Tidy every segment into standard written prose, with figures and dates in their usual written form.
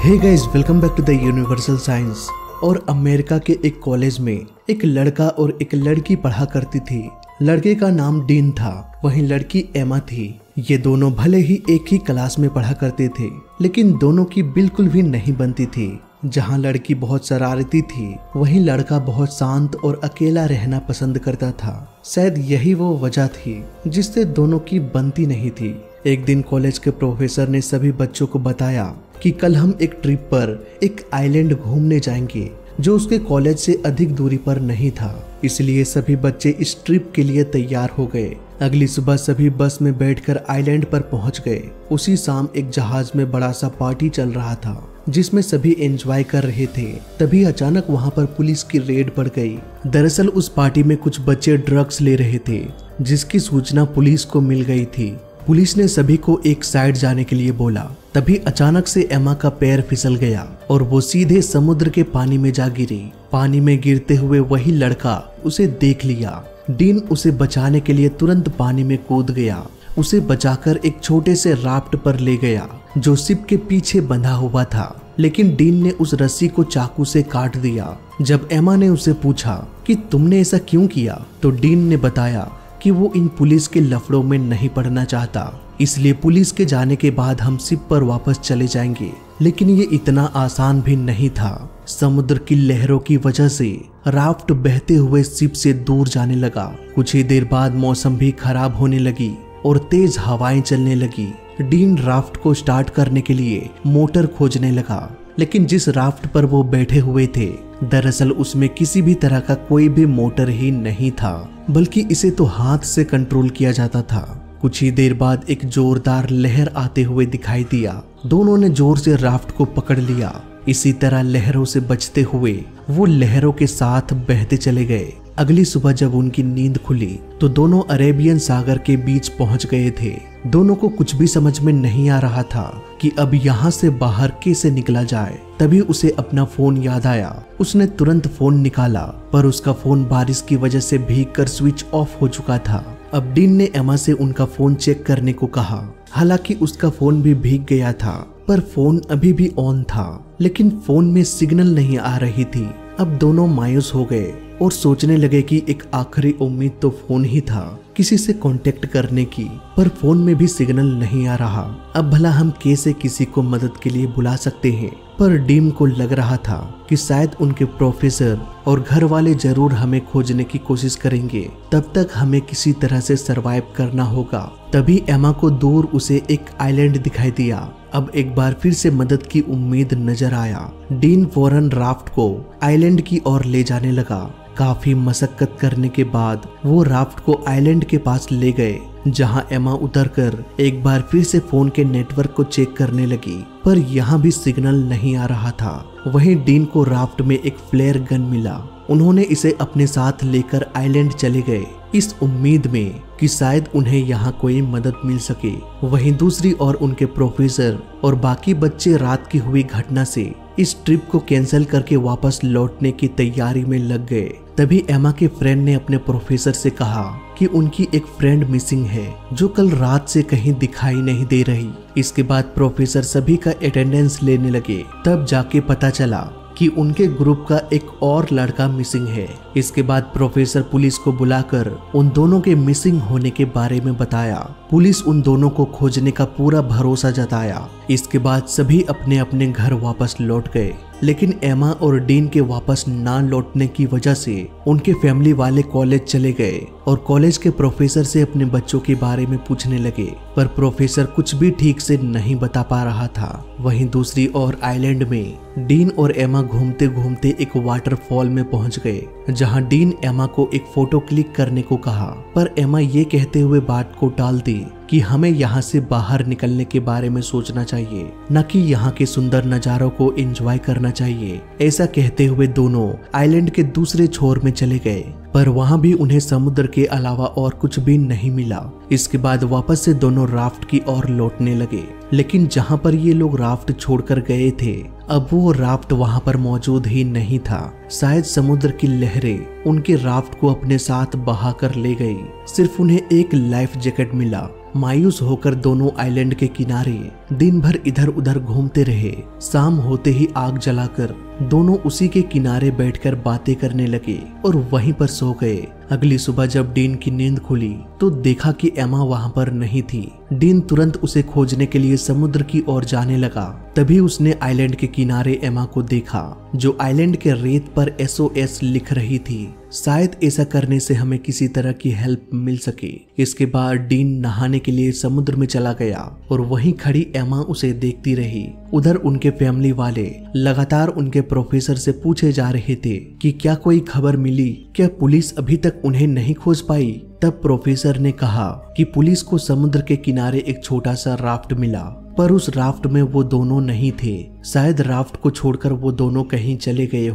Hey guys, welcome back to the universal science. और America के एक कॉलेज में एक लड़का और एक लड़की पढ़ा करती थी। लड़के का नाम डीन था, वहीं लड़की एमा थी। ये दोनों भले ही एक ही क्लास में पढ़ा करते थे, लेकिन दोनों की बिल्कुल भी नहीं बनती थी। जहाँ लड़की बहुत शरारती थी, वहीं लड़का बहुत शांत और अकेला रहना पसंद करता था। शायद यही वो वजह थी जिससे दोनों की बनती नहीं थी। एक दिन कॉलेज के प्रोफेसर ने सभी बच्चों को बताया कि कल हम एक ट्रिप पर एक आइलैंड घूमने जाएंगे जो उसके कॉलेज से अधिक दूरी पर नहीं था। इसलिए सभी बच्चे इस ट्रिप के लिए तैयार हो गए। अगली सुबह सभी बस में बैठकर आइलैंड पर पहुंच गए। उसी शाम एक जहाज में बड़ा सा पार्टी चल रहा था जिसमें सभी एंजॉय कर रहे थे। तभी अचानक वहां पर पुलिस की रेड पड़ गई। दरअसल उस पार्टी में कुछ बच्चे ड्रग्स ले रहे थे, जिसकी सूचना पुलिस को मिल गई थी। पुलिस ने सभी को एक साइड जाने के लिए बोला। तभी अचानक से एमा का पैर फिसल गया और वो सीधे समुद्र के पानी में जा गिरी। पानी में गिरते हुए वही लड़का उसे देख लिया। डीन उसे बचाने के लिए तुरंत पानी में कूद गया। उसे बचाकर एक छोटे से राफ्ट पर ले गया जो शिप के पीछे बंधा हुआ था, लेकिन डीन ने उस रस्सी को चाकू से काट दिया। जब एमा ने उसे पूछा कि तुमने ऐसा क्यों किया, तो डीन ने बताया कि वो इन पुलिस के लफड़ों में नहीं पड़ना चाहता, इसलिए पुलिस के जाने के बाद हम शिप पर वापस चले जाएंगे। लेकिन ये इतना आसान भी नहीं था। समुद्र की लहरों की वजह से राफ्ट बहते हुए शिप से दूर जाने लगा। कुछ ही देर बाद मौसम भी खराब होने लगी और तेज हवाएं चलने लगी। डीन राफ्ट को स्टार्ट करने के लिए मोटर खोजने लगा, लेकिन जिस राफ्ट पर वो बैठे हुए थे, दरअसल उसमें किसी भी तरह का कोई भी मोटर ही नहीं था, बल्कि इसे तो हाथ से कंट्रोल किया जाता था। कुछ ही देर बाद एक जोरदार लहर आते हुए दिखाई दिया। दोनों ने जोर से राफ्ट को पकड़ लिया। इसी तरह लहरों से बचते हुए वो लहरों के साथ बहते चले गए। अगली सुबह जब उनकी नींद खुली तो दोनों अरेबियन सागर के बीच पहुंच गए थे। दोनों को कुछ भी समझ में नहीं आ रहा था कि अब यहाँ से बाहर कैसे निकला जाए। तभी उसे अपना फोन याद आया। उसने तुरंत फोन निकाला, पर उसका फोन बारिश की वजह से भीगकर स्विच ऑफ हो चुका था। अब डीन ने एमा से उनका फोन चेक करने को कहा। हालांकि उसका फोन भी भीग गया था, पर फोन अभी भी ऑन था, लेकिन फोन में सिग्नल नहीं आ रही थी। अब दोनों मायूस हो गए और सोचने लगे कि एक आखिरी उम्मीद तो फोन ही था किसी से कांटेक्ट करने की, पर फोन में भी सिग्नल नहीं आ रहा। अब भला हम कैसे किसी को मदद के लिए बुला सकते हैं। पर डीन को लग रहा था कि शायद उनके प्रोफेसर और घर वाले जरूर हमें खोजने की कोशिश करेंगे। तब तक हमें किसी तरह से सरवाइव करना होगा। तभी एमा को दूर उसे एक आइलैंड दिखाई दिया। अब एक बार फिर से मदद की उम्मीद नजर आया। डीन फौरन राफ्ट को आइलैंड की ओर ले जाने लगा। काफी मशक्कत करने के बाद वो राफ्ट को आइलैंड के पास ले गए, जहां एमा उतरकर एक बार फिर से फोन के नेटवर्क को चेक करने लगी, पर यहाँ भी सिग्नल नहीं आ रहा था। वहीं डीन को राफ्ट में एक फ्लेयर गन मिला। उन्होंने इसे अपने साथ लेकर आइलैंड चले गए, इस उम्मीद में कि शायद उन्हें यहाँ कोई मदद मिल सके। वहीं दूसरी ओर उनके प्रोफेसर और बाकी बच्चे रात की हुई घटना से इस ट्रिप को कैंसिल करके वापस लौटने की तैयारी में लग गए। तभी एमा के फ्रेंड ने अपने प्रोफेसर से कहा कि उनकी एक फ्रेंड मिसिंग है जो कल रात से कहीं दिखाई नहीं दे रही। इसके बाद प्रोफेसर सभी का अटेंडेंस लेने लगे। तब जाके पता चला कि उनके ग्रुप का एक और लड़का मिसिंग है। इसके बाद प्रोफेसर पुलिस को बुलाकर उन दोनों के मिसिंग होने के बारे में बताया। पुलिस उन दोनों को खोजने का पूरा भरोसा जताया। इसके बाद सभी अपने अपने घर वापस लौट गए, लेकिन एमा और डीन के वापस ना लौटने की वजह से उनके फैमिली वाले कॉलेज चले गए और कॉलेज के प्रोफेसर से अपने बच्चों के बारे में पूछने लगे, पर प्रोफेसर कुछ भी ठीक से नहीं बता पा रहा था। वहीं दूसरी ओर आइलैंड में डीन और एमा घूमते घूमते एक वाटरफॉल में पहुंच गए, जहां डीन एमा को एक फोटो क्लिक करने को कहा, पर एमा ये कहते हुए बात को टाल दी कि हमें यहाँ से बाहर निकलने के बारे में सोचना चाहिए, न कि यहाँ के सुंदर नजारों को एंजॉय करना चाहिए। ऐसा कहते हुए दोनों आइलैंड के दूसरे छोर में चले गए, पर वहाँ भी उन्हें समुद्र के अलावा और कुछ भी नहीं मिला। इसके बाद वापस से दोनों राफ्ट की ओर लौटने लगे, लेकिन जहाँ पर ये लोग राफ्ट छोड़कर गए थे, अब वो राफ्ट वहाँ पर मौजूद ही नहीं था। शायद समुद्र की लहरें उनके राफ्ट को अपने साथ बहा कर ले गई। सिर्फ उन्हें एक लाइफ जैकेट मिला। मायूस होकर दोनों आइलैंड के किनारे दिन भर इधर उधर घूमते रहे। शाम होते ही आग जलाकर दोनों उसी के किनारे बैठकर बातें करने लगे और वहीं पर सो गए। अगली सुबह जब डीन की नींद खुली तो देखा कि एमा वहां पर नहीं थी। डीन तुरंत उसे खोजने के लिए समुद्र की ओर जाने लगा। तभी उसने आइलैंड के किनारे एमा को देखा जो आइलैंड के रेत पर SOS लिख रही थी। शायद ऐसा करने से हमें किसी तरह की हेल्प मिल सके। इसके बाद डीन नहाने के लिए समुद्र में चला गया और वहीं खड़ी एमा उसे देखती रही। उधर उनके फैमिली वाले लगातार उनके प्रोफेसर से पूछे जा रहे थे कि क्या कोई खबर मिली, क्या पुलिस अभी तक उन्हें नहीं खोज पाई। तब प्रोफेसर ने कहा कि पुलिस को समुद्र के किनारे एक छोटा सा राफ्ट मिला, पर उस राफ्ट में वो दोनों नहीं थे। शायद राफ्ट को छोड़कर वो दोनों कहीं चले गए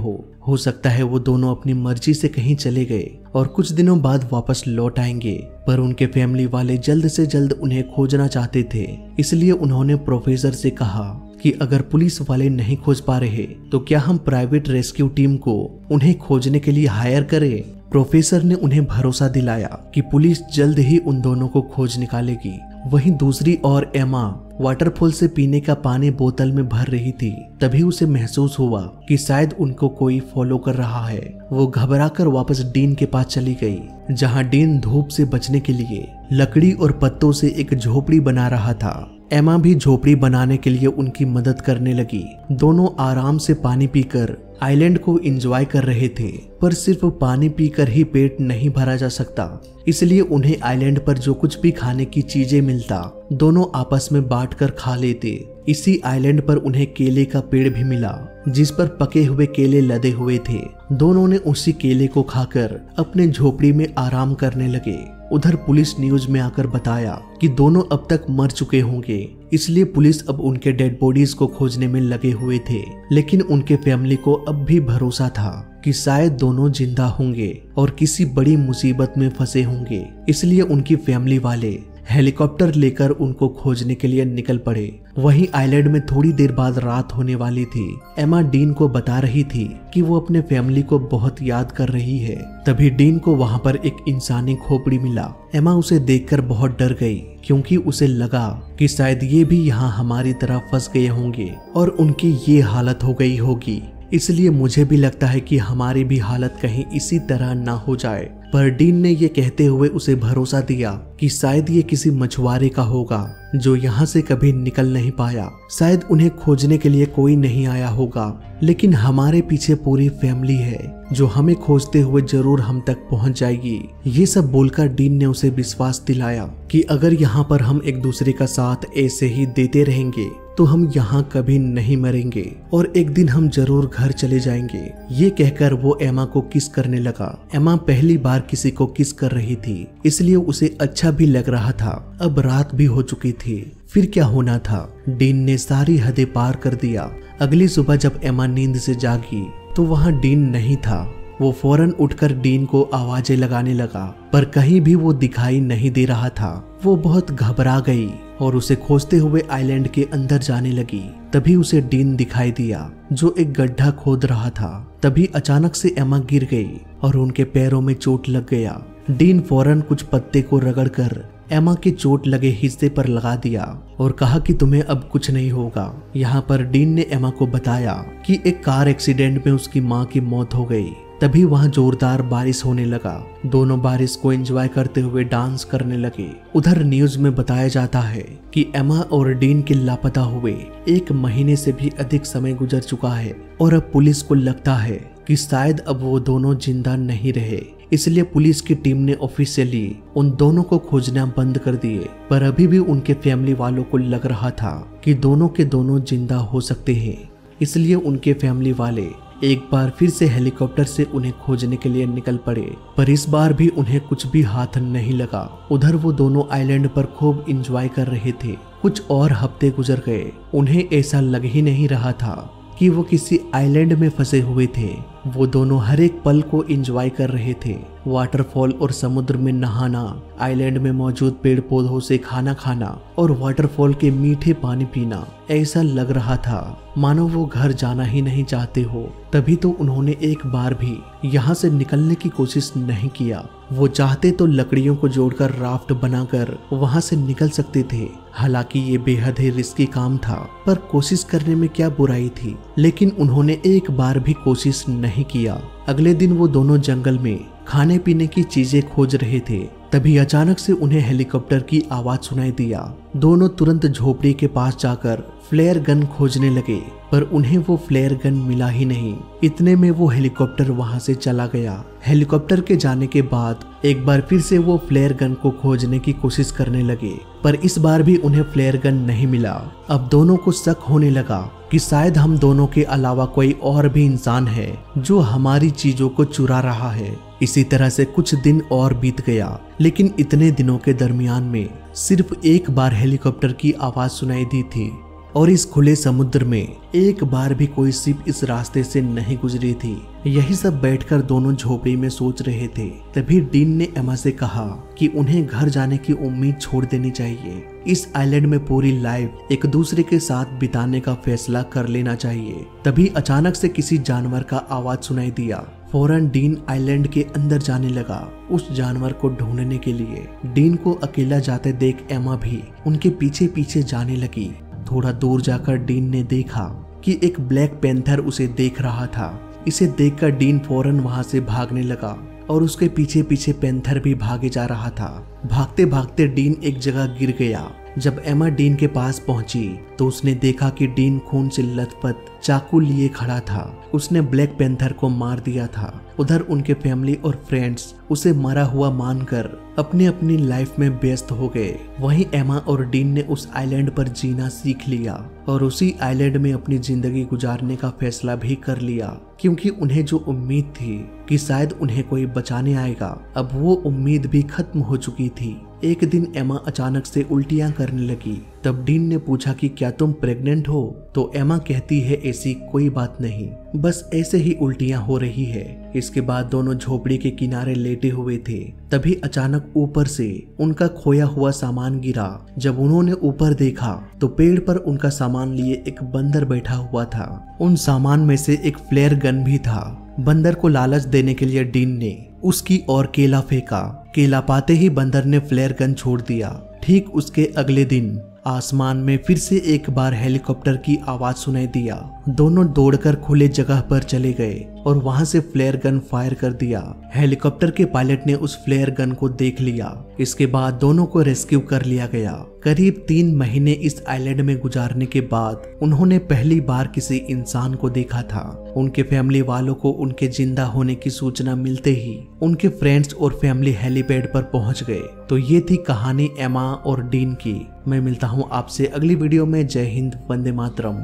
हो सकता है वो दोनों अपनी मर्जी से कहीं चले गए और कुछ दिनों बाद वापस लौट आएंगे। पर उनके फैमिली वाले जल्द से जल्द उन्हें खोजना चाहते थे, इसलिए उन्होंने प्रोफेसर से कहा कि अगर पुलिस वाले नहीं खोज पा रहे तो क्या हम प्राइवेट रेस्क्यू टीम को उन्हें खोजने के लिए हायर करें। प्रोफेसर ने उन्हें भरोसा दिलाया कि पुलिस जल्द ही उन दोनों को खोज निकालेगी। वहीं दूसरी ओर एमा वाटरफॉल से पीने का पानी बोतल में भर रही थी। तभी उसे महसूस हुआ कि शायद उनको कोई फॉलो कर रहा है। वो घबराकर वापस डीन के पास चली गई, जहां डीन धूप से बचने के लिए लकड़ी और पत्तों से एक झोपड़ी बना रहा था। एमा भी झोपड़ी बनाने के लिए उनकी मदद करने लगी। दोनों आराम से पानी पीकर आइलैंड को एंजॉय कर रहे थे, पर सिर्फ पानी पीकर ही पेट नहीं भरा जा सकता, इसलिए उन्हें आइलैंड पर जो कुछ भी खाने की चीजें मिलता दोनों आपस में बांटकर खा लेते। इसी आइलैंड पर उन्हें केले का पेड़ भी मिला जिस पर पके हुए केले लदे हुए थे। दोनों ने उसी केले को खाकर अपने झोपड़ी में आराम करने लगे। उधर पुलिस न्यूज में आकर बताया कि दोनों अब तक मर चुके होंगे, इसलिए पुलिस अब उनके डेड बॉडीज को खोजने में लगे हुए थे। लेकिन उनके फैमिली को अब भी भरोसा था कि शायद दोनों जिंदा होंगे और किसी बड़ी मुसीबत में फंसे होंगे, इसलिए उनकी फैमिली वाले हेलीकॉप्टर लेकर उनको खोजने के लिए निकल पड़े। वहीं आइलैंड में थोड़ी देर बाद रात होने वाली थी। एमा डीन को बता रही थी कि वो अपने फैमिली को बहुत याद कर रही है। तभी डीन को वहां पर एक इंसानी खोपड़ी मिला। एमा उसे देखकर बहुत डर गई, क्योंकि उसे लगा कि शायद ये भी यहाँ हमारी तरह फंस गए होंगे और उनकी ये हालत हो गई होगी। इसलिए मुझे भी लगता है कि हमारी भी हालत कहीं इसी तरह ना हो जाए। पर डीन ने ये कहते हुए उसे भरोसा दिया कि शायद ये किसी मछुआरे का होगा जो यहाँ से कभी निकल नहीं पाया। शायद उन्हें खोजने के लिए कोई नहीं आया होगा, लेकिन हमारे पीछे पूरी फैमिली है जो हमें खोजते हुए जरूर हम तक पहुंच जाएगी। ये सब बोलकर डीन ने उसे विश्वास दिलाया कि अगर यहाँ पर हम एक दूसरे का साथ ऐसे ही देते रहेंगे तो हम यहाँ कभी नहीं मरेंगे और एक दिन हम जरूर घर चले जाएंगे। ये कहकर वो एमा को किस करने लगा। एमा पहली बार किसी को किस कर रही थी, इसलिए उसे अच्छा भी लग रहा था। अब रात भी हो चुकी थी, फिर क्या होना था। डीन ने सारी हदें पार कर दिया। अगली सुबह जब एमा नींद से जागी तो वहाँ डीन नहीं था। वो फौरन उठकर डीन को आवाजें लगाने लगा, पर कहीं भी वो दिखाई नहीं दे रहा था। वो बहुत घबरा गई और उसे खोजते हुए आइलैंड के अंदर जाने लगी। तभी उसे डीन दिखाई दिया जो एक गड्ढा खोद रहा था। तभी अचानक से एमा गिर गई और उनके पैरों में चोट लग गया। डीन फौरन कुछ पत्ते को रगड़कर एमा के चोट लगे हिस्से पर लगा दिया और कहा कि तुम्हें अब कुछ नहीं होगा। यहाँ पर डीन ने एमा को बताया कि एक कार एक्सीडेंट में उसकी माँ की मौत हो गई। तभी वहाँ जोरदार बारिश होने लगा। दोनों बारिश को एंजॉय करते हुए डांस करने लगे। उधर न्यूज में बताया जाता है कि एमा और डीन के लापता हुए 1 महीने से भी अधिक समय गुजर चुका है और अब पुलिस को लगता है कि शायद अब वो दोनों जिंदा नहीं रहे। इसलिए पुलिस की टीम ने ऑफिशियली उन दोनों को खोजना बंद कर दिए। पर अभी भी उनके फैमिली वालों को लग रहा था कि दोनों के दोनों जिंदा हो सकते हैं। इसलिए उनके फैमिली वाले एक बार फिर से हेलीकॉप्टर से उन्हें खोजने के लिए निकल पड़े, पर इस बार भी उन्हें कुछ भी हाथ नहीं लगा। उधर वो दोनों आइलैंड पर खूब एंजॉय कर रहे थे। कुछ और हफ्ते गुजर गए। उन्हें ऐसा लग ही नहीं रहा था कि वो किसी आइलैंड में फंसे हुए थे। वो दोनों हर एक पल को एंजॉय कर रहे थे। वाटरफॉल और समुद्र में नहाना, आइलैंड में मौजूद पेड़ पौधों से खाना खाना और वाटरफॉल के मीठे पानी पीना। ऐसा लग रहा था मानो वो घर जाना ही नहीं चाहते हो। तभी तो उन्होंने एक बार भी यहाँ से निकलने की कोशिश नहीं किया। वो चाहते तो लकड़ियों को जोड़कर राफ्ट बनाकर वहाँ से निकल सकते थे, हालांकि ये बेहद ही रिस्की काम था, पर कोशिश करने में क्या बुराई थी। लेकिन उन्होंने एक बार भी कोशिश नहीं किया। अगले दिन वो दोनों जंगल में खाने पीने की चीजें खोज रहे थे, तभी अचानक से उन्हें हेलीकॉप्टर की आवाज सुनाई दिया। दोनों तुरंत झोपड़ी के पास जाकर फ्लेयर गन खोजने लगे, पर उन्हें वो फ्लेयर गन मिला ही नहीं। इतने में वो हेलीकॉप्टर वहां से चला गया। हेलीकॉप्टर के जाने के बाद एक बार फिर से वो फ्लेयर गन को खोजने की कोशिश करने लगे, पर इस बार भी उन्हें फ्लेयर गन नहीं मिला। अब दोनों को शक होने लगा कि शायद हम दोनों के अलावा कोई और भी इंसान है जो हमारी चीजों को चुरा रहा है। इसी तरह से कुछ दिन और बीत गया, लेकिन इतने दिनों के दरमियान में सिर्फ एक बार हेलीकॉप्टर की आवाज सुनाई दी थी और इस खुले समुद्र में एक बार भी कोई शिप इस रास्ते से नहीं गुजरी थी। यही सब बैठकर दोनों झोपड़ी में सोच रहे थे। तभी डीन ने एमा से कहा कि उन्हें घर जाने की उम्मीद छोड़ देनी चाहिए। इस आइलैंड में पूरी लाइफ एक दूसरे के साथ बिताने का फैसला कर लेना चाहिए। तभी अचानक से किसी जानवर का आवाज सुनाई दिया। फौरन डीन आइलैंड के अंदर जाने लगा उस जानवर को ढूंढने के लिए। डीन को अकेला जाते देख एमा भी उनके पीछे पीछे जाने लगी। थोड़ा दूर जाकर डीन ने देखा कि एक ब्लैक पैंथर उसे देख रहा था। इसे देखकर डीन फौरन वहां से भागने लगा और उसके पीछे पीछे पैंथर भी भागे जा रहा था। भागते भागते डीन एक जगह गिर गया। जब एमा डीन के पास पहुंची तो उसने देखा कि डीन खून से लथपथ चाकू लिए खड़ा था। उसने ब्लैक पैंथर को मार दिया था। उधर उनके फैमिली और फ्रेंड्स उसे मरा हुआ मानकर अपनी अपनी लाइफ में व्यस्त हो गए। वहीं एमा और डीन ने उस आइलैंड पर जीना सीख लिया और उसी आइलैंड में अपनी जिंदगी गुजारने का फैसला भी कर लिया, क्योंकि उन्हें जो उम्मीद थी कि शायद उन्हें कोई बचाने आएगा, अब वो उम्मीद भी खत्म हो चुकी थी। एक दिन एमा अचानक से उल्टियां करने लगी। तब डीन ने पूछा कि क्या तुम प्रेग्नेंट हो? तो एमा कहती है ऐसी कोई बात नहीं, बस ऐसे ही उल्टियां हो रही है। इसके बाद दोनों झोपड़ी के किनारे लेटे हुए थे। तभी अचानक ऊपर से उनका खोया हुआ सामान गिरा। जब उन्होंने ऊपर देखा तो पेड़ पर उनका सामान लिए एक बंदर बैठा हुआ था। उन सामान में से एक फ्लेयर गन भी था। बंदर को लालच देने के लिए डीन ने उसकी ओर केला फेंका। केला पाते ही बंदर ने फ्लेयर गन छोड़ दिया। ठीक उसके अगले दिन आसमान में फिर से एक बार हेलीकॉप्टर की आवाज सुनाई दिया। दोनों दौड़कर खुले जगह पर चले गए और वहां से फ्लेयर गन फायर कर दिया। हेलीकॉप्टर के पायलट ने उस फ्लेयर गन को देख लिया। इसके बाद दोनों को रेस्क्यू कर लिया गया। करीब 3 महीने इस आइलैंड में गुजारने के बाद उन्होंने पहली बार किसी इंसान को देखा था। उनके फैमिली वालों को उनके जिंदा होने की सूचना मिलते ही उनके फ्रेंड्स और फैमिली हेलीपैड पर पहुंच गए। तो ये थी कहानी एमा और डीन की। मैं मिलता हूँ आपसे अगली वीडियो में। जय हिंद, वंदे मातरम।